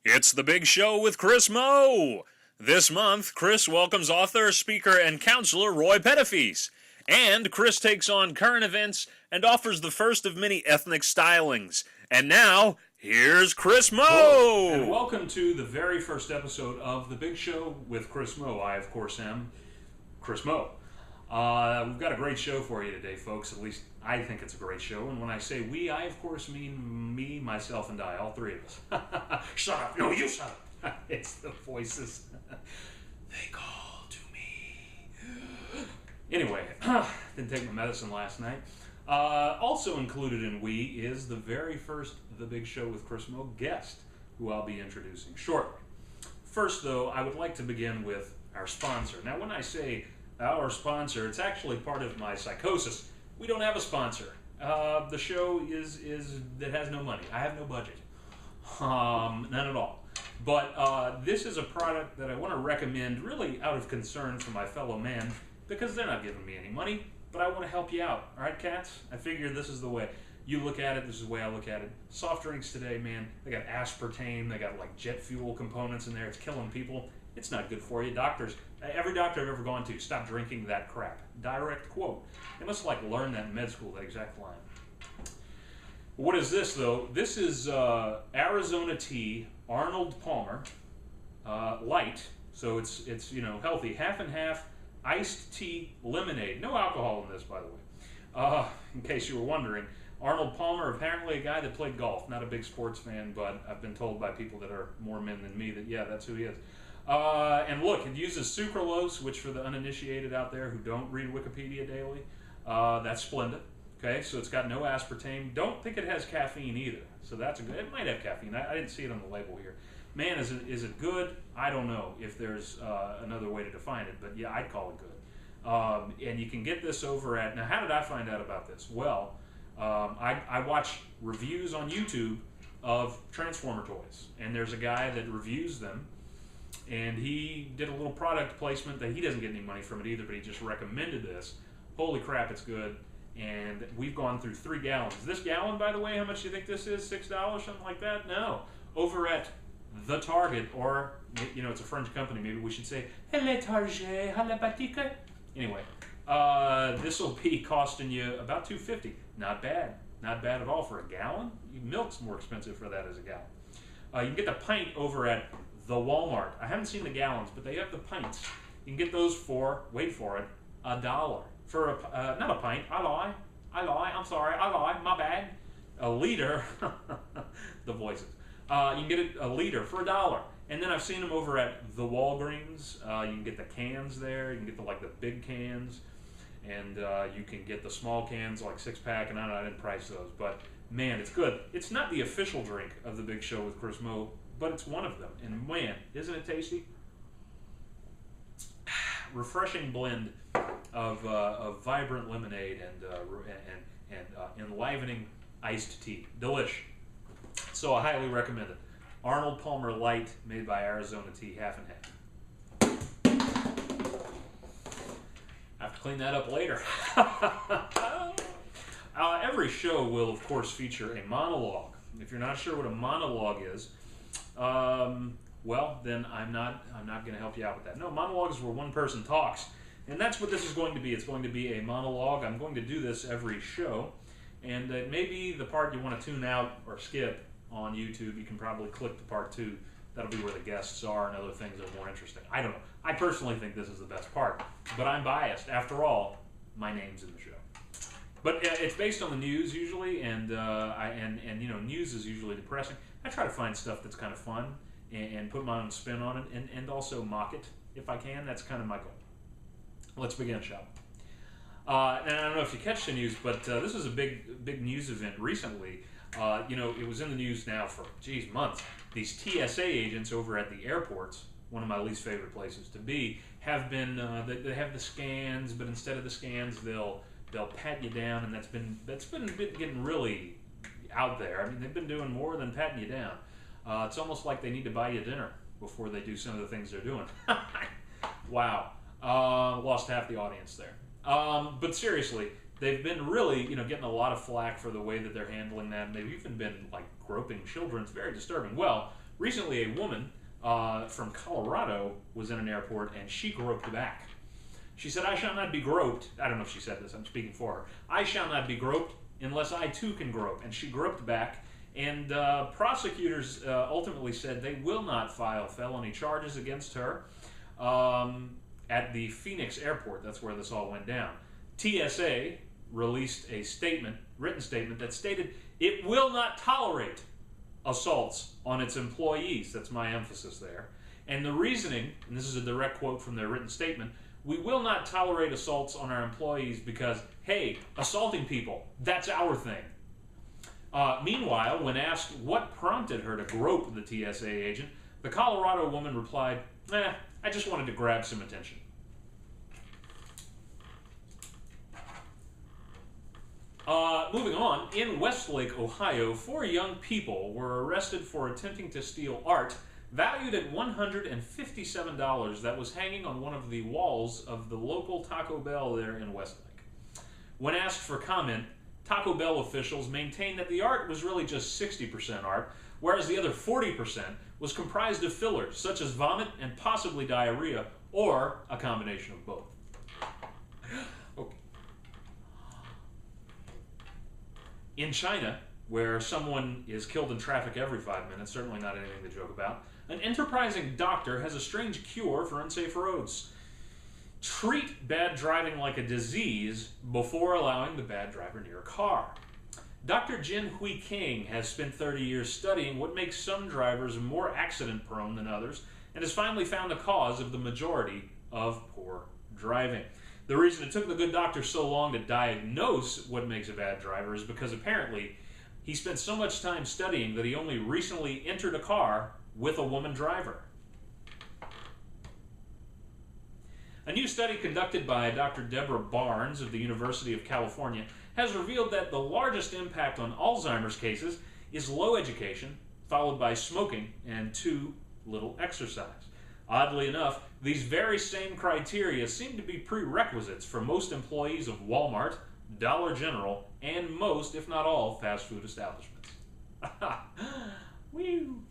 It's The Big Show with Chris Meaux. This month, Chris welcomes author, speaker, and counselor Roy Pettifies. And Chris takes on current events and offers the first of many ethnic stylings. And now, here's Chris Meaux. Hello, and welcome to the very first episode of The Big Show with Chris Meaux. I, of course, am Chris Meaux. We've got a great show for you today, folks. At least I think it's a great show. And when I say we, I, of course, mean me, myself, and I, all three of us. Shut up. No, you shut up. It's the voices. They call to me. Anyway, didn't take my medicine last night. Also included in we is the very first The Big Show with Chris Meaux guest, who I'll be introducing shortly. First, though, I would like to begin with our sponsor. Now, when I say our sponsor, it's actually part of my psychosis. We don't have a sponsor. The show that has no money. I have no budget. None at all. But this is a product that I want to recommend really out of concern for my fellow man, because they're not giving me any money, but I want to help you out. All right, cats? I figure this is the way you look at it. This is the way I look at it. Soft drinks today, man, they got aspartame. They got like jet fuel components in there. It's killing people. It's not good for you. Doctors, every doctor I've ever gone to, stop drinking that crap. Direct quote. They must like learn that in med school, that exact line. What is this, though? This is Arizona tea, Arnold Palmer, light, so it's healthy. Half and half iced tea lemonade. No alcohol in this, by the way. In case you were wondering, Arnold Palmer, apparently a guy that played golf. Not a big sports fan, but I've been told by people that are more men than me that, yeah, that's who he is. And look, it uses sucralose, which for the uninitiated out there who don't read Wikipedia daily, that's splendid. Okay, so it's got no aspartame. Don't think it has caffeine either. So that's a good. It might have caffeine. I didn't see it on the label here. Man, is it good? I don't know if there's another way to define it, but yeah, I'd call it good. And you can get this over at. Now, how did I find out about this? Well, I watch reviews on YouTube of Transformer toys, and there's a guy that reviews them. And he did a little product placement that he doesn't get any money from it either, but he just recommended this. Holy crap, it's good. And we've gone through 3 gallons. This gallon, by the way, how much do you think this is? $6, something like that? No. Over at The Target, or, it's a French company, maybe we should say, Le Target, la Boutique. Anyway, this will be costing you about $2.50. Not bad. Not bad at all for a gallon. Milk's more expensive for that as a gallon. You can get the pint over at the Walmart. I haven't seen the gallons, but they have the pints. You can get those for, wait for it, $1. For not a pint, I lie, I'm sorry, I lie, my bad. A liter, the voices. You can get it a liter for $1. And then I've seen them over at the Walgreens. You can get the cans there. You can get the big cans, and you can get the small cans, like 6-pack. And I didn't price those, but man, it's good. It's not the official drink of The Big Show with Chris Meaux, but it's one of them. And man, isn't it tasty? Refreshing blend of vibrant lemonade and enlivening iced tea. Delish. So I highly recommend it. Arnold Palmer Light, made by Arizona Tea, half and half. I have to clean that up later. Every show will, of course, feature a monologue. If you're not sure what a monologue is, well, then I'm not going to help you out with that. No, monologues is where one person talks. And that's what this is going to be. It's going to be a monologue. I'm going to do this every show. And maybe the part you want to tune out or skip on YouTube, you can probably click to part 2. That'll be where the guests are and other things that are more interesting. I don't know. I personally think this is the best part. But I'm biased. After all, my name's in the show. But it's based on the news usually, and news is usually depressing. I try to find stuff that's kind of fun and put my own spin on it, and also mock it if I can. That's kind of my goal. Let's begin, shall we? And I don't know if you catch the news, but this was a big news event recently. It was in the news now for, months. These TSA agents over at the airports, one of my least favorite places to be, have been, they have the scans, but instead of the scans, they'll pat you down, and that's been getting really out there. I mean, they've been doing more than patting you down. It's almost like they need to buy you dinner before they do some of the things they're doing. Wow. Lost half the audience there. But seriously, they've been really, getting a lot of flack for the way that they're handling that. And they've even been, groping children. It's very disturbing. Well, Recently, a woman from Colorado was in an airport and she groped back. She said, "I shall not be groped." I don't know if she said this, I'm speaking for her. "I shall not be groped unless I too can grope." And she groped back, and prosecutors ultimately said they will not file felony charges against her at the Phoenix airport. That's where this all went down. TSA released a written statement that stated it will not tolerate assaults on its employees. That's my emphasis there. And the reasoning, and this is a direct quote from their written statement, "We will not tolerate assaults on our employees because, hey, assaulting people, that's our thing." Meanwhile, when asked what prompted her to grope the TSA agent, the Colorado woman replied, "I just wanted to grab some attention." Moving on, in Westlake, Ohio, 4 young people were arrested for attempting to steal art valued at $157 that was hanging on one of the walls of the local Taco Bell there in Westlake. When asked for comment, Taco Bell officials maintained that the art was really just 60% art, whereas the other 40% was comprised of fillers, such as vomit and possibly diarrhea, or a combination of both. Okay. In China, where someone is killed in traffic every 5 minutes, certainly not anything to joke about, an enterprising doctor has a strange cure for unsafe roads. Treat bad driving like a disease before allowing the bad driver near a car. Dr. Jin Hui King has spent 30 years studying what makes some drivers more accident-prone than others, and has finally found the cause of the majority of poor driving. The reason it took the good doctor so long to diagnose what makes a bad driver is because apparently he spent so much time studying that he only recently entered a car with a woman driver. A new study conducted by Dr. Deborah Barnes of the University of California has revealed that the largest impact on Alzheimer's cases is low education, followed by smoking and too little exercise. Oddly enough, these very same criteria seem to be prerequisites for most employees of Walmart, Dollar General, and most, if not all, fast food establishments. Woo!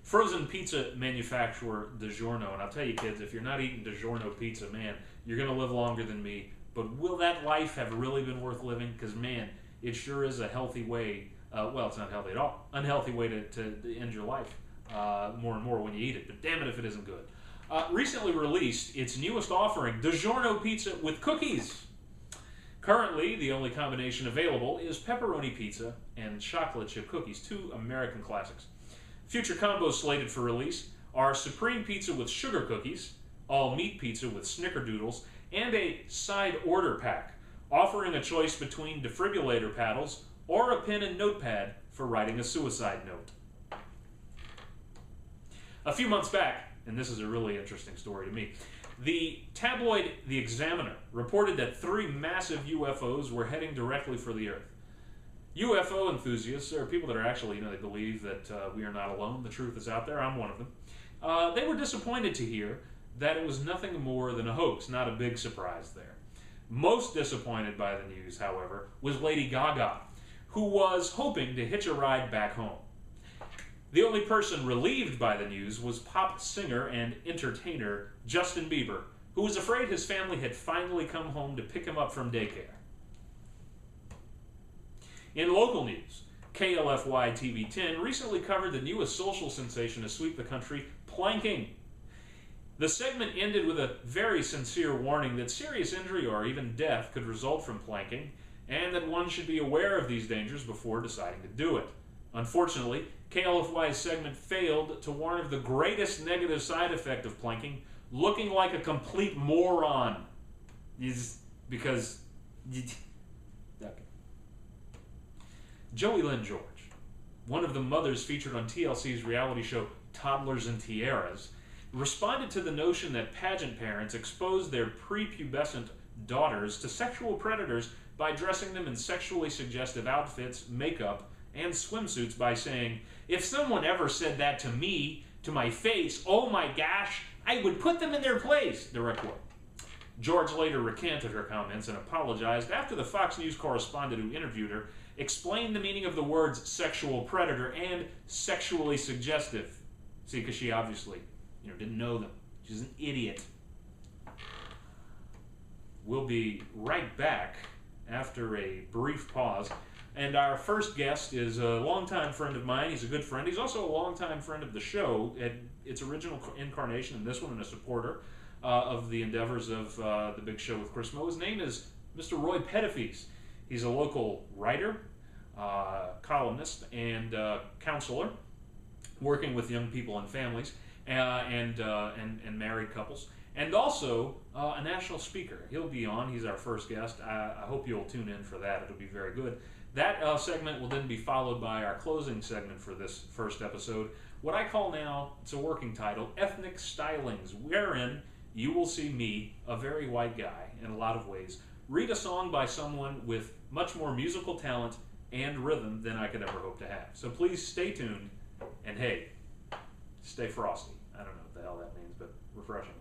Frozen pizza manufacturer DiGiorno, and I'll tell you kids, if you're not eating DiGiorno pizza, man, you're going to live longer than me, but will that life have really been worth living? Because, man, it sure is a healthy way, well, it's not healthy at all, unhealthy way to end your life more and more when you eat it, but damn it if it isn't good. Recently released its newest offering, DiGiorno pizza with cookies. Currently, the only combination available is pepperoni pizza and chocolate chip cookies, 2 American classics. Future combos slated for release are Supreme Pizza with sugar cookies, all meat pizza with snickerdoodles, and a side order pack, offering a choice between defibrillator paddles or a pen and notepad for writing a suicide note. A few months back, and this is a really interesting story to me, the tabloid The Examiner reported that 3 massive UFOs were heading directly for the Earth. UFO enthusiasts are people that are actually, they believe that we are not alone, the truth is out there, I'm one of them. They were disappointed to hear that it was nothing more than a hoax, not a big surprise there. Most disappointed by the news, however, was Lady Gaga, who was hoping to hitch a ride back home. The only person relieved by the news was pop singer and entertainer Justin Bieber, who was afraid his family had finally come home to pick him up from daycare. In local news, KLFY TV 10 recently covered the newest social sensation to sweep the country, planking. The segment ended with a very sincere warning that serious injury or even death could result from planking, and that one should be aware of these dangers before deciding to do it. Unfortunately, KLFY's segment failed to warn of the greatest negative side effect of planking, looking like a complete moron. Joey Lynn George, one of the mothers featured on TLC's reality show Toddlers and Tiaras, responded to the notion that pageant parents expose their prepubescent daughters to sexual predators by dressing them in sexually suggestive outfits, makeup, and swimsuits by saying, "If someone ever said that to me, to my face, oh my gosh, I would put them in their place," direct quote. George later recanted her comments and apologized after the Fox News correspondent who interviewed her Explain the meaning of the words sexual predator and sexually suggestive. See, because she obviously, didn't know them. She's an idiot. We'll be right back after a brief pause. And our first guest is a longtime friend of mine. He's a good friend. He's also a longtime friend of the show at its original incarnation, and this one, and a supporter of the endeavors of the Big Show with Chris Meaux. His name is Mr. Roy Pettifees. He's a local writer, columnist, and counselor, working with young people and families, and married couples, and also a national speaker. He'll be on. He's our first guest. I hope you'll tune in for that. It'll be very good. That segment will then be followed by our closing segment for this first episode, what I call now, it's a working title, Ethnic Stylings, wherein you will see me, a very white guy in a lot of ways, read a song by someone with much more musical talent and rhythm than I could ever hope to have. So please stay tuned, and hey, stay frosty. I don't know what the hell that means, but refreshing.